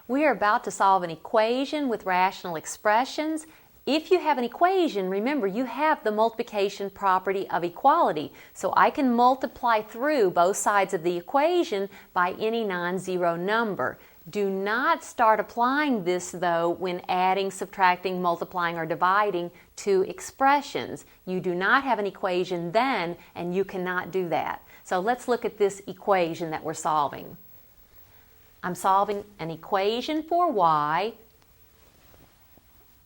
We are about to solve an equation with rational expressions. If you have an equation, remember you have the multiplication property of equality. So I can multiply through both sides of the equation by any non-zero number. Do not start applying this though when adding, subtracting, multiplying, or dividing to expressions. You do not have an equation then, and you cannot do that. So let's look at this equation that we're solving. I'm solving an equation for y.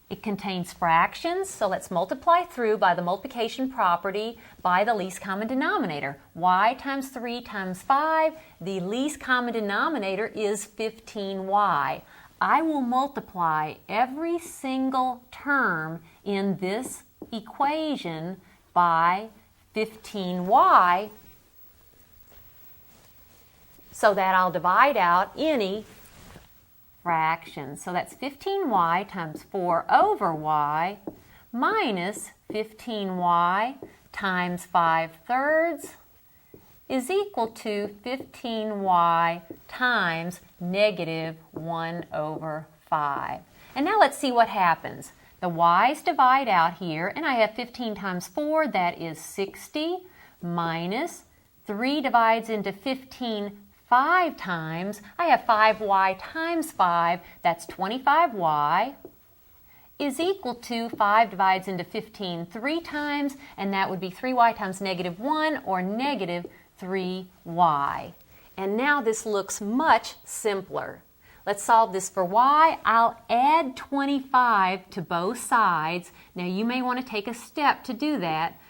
It contains fractions, so let's multiply through by the multiplication property by the least common denominator. Y times 3 times 5, the least common denominator is 15y. I will multiply every single term in this equation by 15y so that I'll divide out any fractions. So that's 15y times 4 over y minus 15y times 5/3 is equal to 15y times negative 1 over 5. And now let's see what happens. The y's divide out here, and I have 15 times 4, that is 60, minus 3 divides into 15 5 times. I have 5y times 5, that's 25y, is equal to 5 divides into 15 3 times, and that would be 3y times negative 1, or negative 3y. And now this looks much simpler. Let's solve this for y. I'll add 25 to both sides. Now you may want to take a step to do that,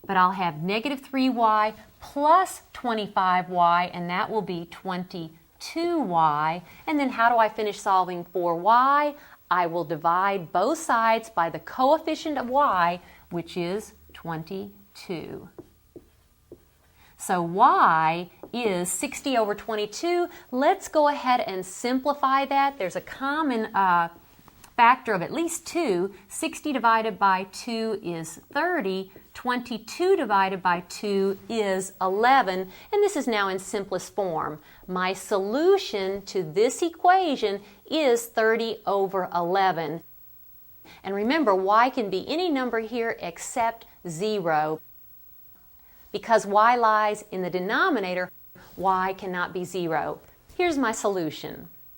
but I'll have negative 3y plus 25y, and that will be 22y. And then how do I finish solving for y? I will divide both sides by the coefficient of y, which is 22. So y is 60 over 22. Let's go ahead and simplify that. There's a common factor of at least 2. 60 divided by 2 is 30. 22 divided by 2 is 11, and this is now in simplest form. My solution to this equation is 30 over 11. And remember, y can be any number here except 0. Because y lies in the denominator, y cannot be 0. Here's my solution.